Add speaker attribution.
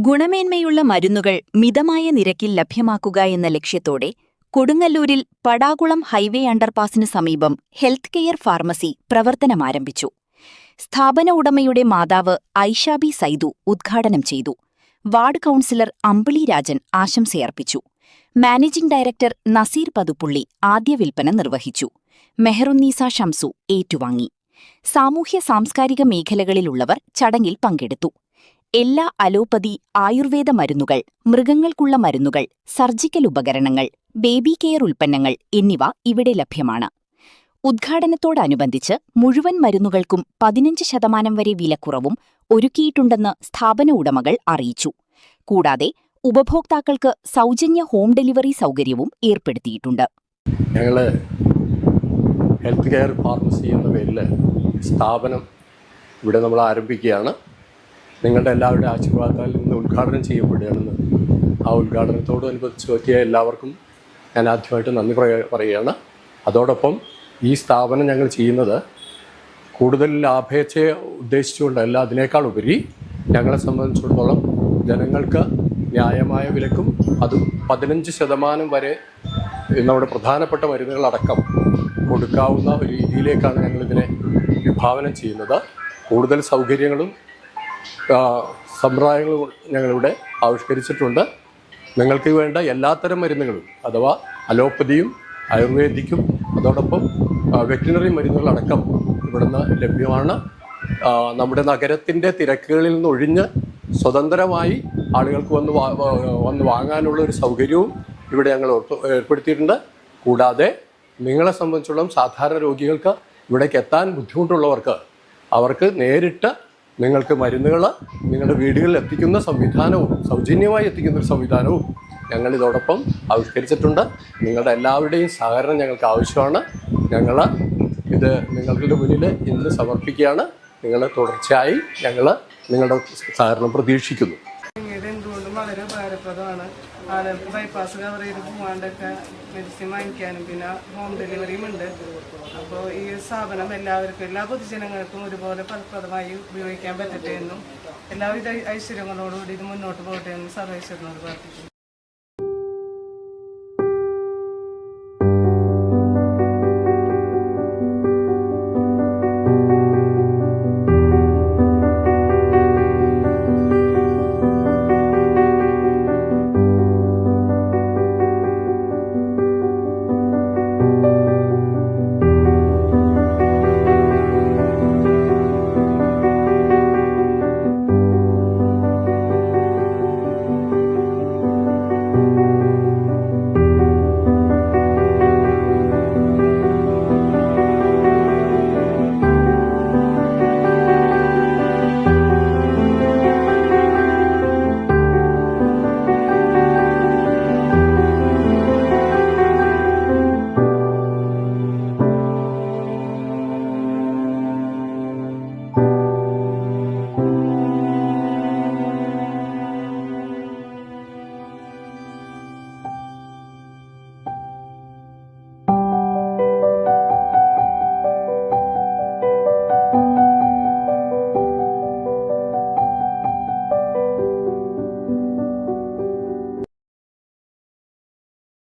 Speaker 1: ഗുണമേന്മയുള്ള മരുന്നുകൾ മിതമായ നിരക്കിൽ ലഭ്യമാക്കുക എന്ന ലക്ഷ്യത്തോടെ കൊടുങ്ങല്ലൂരിൽ പടാകുളം ഹൈവേ അണ്ടർപാസിന് സമീപം ഹെൽത്ത് കെയർ ഫാർമസി പ്രവർത്തനമാരംഭിച്ചു. സ്ഥാപന ഉടമയുടെ മാതാവ് ഐഷാബി സൈദു ഉദ്ഘാടനം ചെയ്തു. വാർഡ് കൗൺസിലർ അമ്പിളി രാജൻ ആശംസയർപ്പിച്ചു. മാനേജിംഗ് ഡയറക്ടർ നസീർ പതുപ്പുള്ളി ആദ്യ വിൽപ്പന നിർവഹിച്ചു. മെഹറുന്നീസ ഷംസു ഏറ്റുവാങ്ങി. സാമൂഹ്യ സാംസ്കാരിക മേഖലകളിലുള്ളവർ ചടങ്ങിൽ പങ്കെടുത്തു. എല്ലാ അലോപ്പതി, ആയുർവേദ മരുന്നുകൾ, മൃഗങ്ങൾക്കുള്ള മരുന്നുകൾ, സർജിക്കൽ ഉപകരണങ്ങൾ, ബേബി കെയർ ഉൽപ്പന്നങ്ങൾ എന്നിവ ഇവിടെ ലഭ്യമാണ്. ഉദ്ഘാടനത്തോടനുബന്ധിച്ച് മുഴുവൻ മരുന്നുകൾക്കും 15% വരെ വിലക്കുറവും ഒരുക്കിയിട്ടുണ്ടെന്ന് സ്ഥാപന ഉടമകൾ അറിയിച്ചു. കൂടാതെ ഉപഭോക്താക്കൾക്ക് സൗജന്യ ഹോം ഡെലിവറി സൗകര്യവും ഏർപ്പെടുത്തിയിട്ടുണ്ട്.
Speaker 2: ഞങ്ങൾ ഹെൽത്ത് കെയർ ഫാർമസി എന്ന പേരിൽ സ്ഥാപനം ഇവിടെ നമ്മൾ ആരംഭിക്കുകയാണ്. നിങ്ങളുടെ എല്ലാവരുടെ ആശീർവാദത്താൽ ഇന്ന് ഉദ്ഘാടനം ചെയ്യപ്പെടുകയാണെന്ന് ആ ഉദ്ഘാടനത്തോടനുബന്ധിച്ച് പറ്റിയ എല്ലാവർക്കും ഞാൻ ആദ്യമായിട്ട് നന്ദി പറയുകയാണ്. അതോടൊപ്പം ഈ സ്ഥാപനം ഞങ്ങൾ ചെയ്യുന്നത് കൂടുതൽ ലാഭേച്ഛയെ ഉദ്ദേശിച്ചുകൊണ്ടല്ല, അതിനേക്കാൾ ഉപരി ഞങ്ങളെ സംബന്ധിച്ചിടത്തോളം ജനങ്ങൾക്ക് ന്യായമായ വിലക്കും അതും 15% വരെ നമ്മുടെ പ്രധാനപ്പെട്ട മരുന്നുകളടക്കം കൊടുക്കാവുന്ന ഒരു രീതിയിലേക്കാണ് ഞങ്ങളിതിനെ വിഭാവനം ചെയ്യുന്നത്. കൂടുതൽ സൗകര്യങ്ങളും സമ്പ്രദായങ്ങളും ഞങ്ങളിവിടെ ആവിഷ്കരിച്ചിട്ടുണ്ട്. നിങ്ങൾക്ക് വേണ്ട എല്ലാത്തരം മരുന്നുകളും അഥവാ അലോപ്പതിയും ആയുർവേദിക്കും അതോടൊപ്പം വെറ്റിനറി മരുന്നുകളടക്കം ഇവിടുന്ന് ലഭ്യമാണ്. നമ്മുടെ നഗരത്തിൻ്റെ തിരക്കുകളിൽ നിന്ന് ഒഴിഞ്ഞ് സ്വതന്ത്രമായി ആളുകൾക്ക് വന്ന് വാങ്ങാനുള്ള ഒരു സൗകര്യവും ഇവിടെ ഞങ്ങൾ ഏർപ്പെടുത്തിയിട്ടുണ്ട്. കൂടാതെ നിങ്ങളെ സംബന്ധിച്ചിടത്തോളം സാധാരണ രോഗികൾക്ക് ഇവിടേക്ക് എത്താൻ ബുദ്ധിമുട്ടുള്ളവർക്ക് അവർക്ക് നേരിട്ട് നിങ്ങൾക്ക് മരുന്നുകൾ നിങ്ങളുടെ വീടുകളിൽ എത്തിക്കുന്ന സംവിധാനവും സൗജന്യമായി എത്തിക്കുന്ന ഒരു സംവിധാനവും ഞങ്ങൾ ഇതോടൊപ്പം ആവിഷ്കരിച്ചിട്ടുണ്ട്. നിങ്ങളുടെ എല്ലാവരുടെയും സഹകരണം ഞങ്ങൾക്ക് ആവശ്യമാണ്. ഞങ്ങൾ ഇത് നിങ്ങളുടെ മുന്നിൽ ഇന്ന് സമർപ്പിക്കുകയാണ്. നിങ്ങൾ തുടർച്ചയായി ഞങ്ങൾ നിങ്ങളുടെ സഹകരണം പ്രതീക്ഷിക്കുന്നു.
Speaker 3: എന്തുകൊണ്ടും വളരെ ഉപകാരപ്രദമാണ്. ആളുകൾക്ക് ബൈപ്പാസ് കവർ ചെയ്ത് പോകാണ്ടൊക്കെ മെഡിസിൻ വാങ്ങിക്കാനും പിന്നെ ഹോം ഡെലിവറിയും ഉണ്ട്. അപ്പോൾ ഈ സ്ഥാപനം എല്ലാവർക്കും, എല്ലാ പൊതുജനങ്ങൾക്കും ഒരുപോലെ ഫലപ്രദമായി ഉപയോഗിക്കാൻ പറ്റട്ടെ എന്നും എല്ലാവിധ ഐശ്വര്യങ്ങളോടുകൂടി ഇത് മുന്നോട്ട് പോകട്ടെ എന്നും സർവേശ്വരനോട് പ്രാർത്ഥിക്കുന്നു.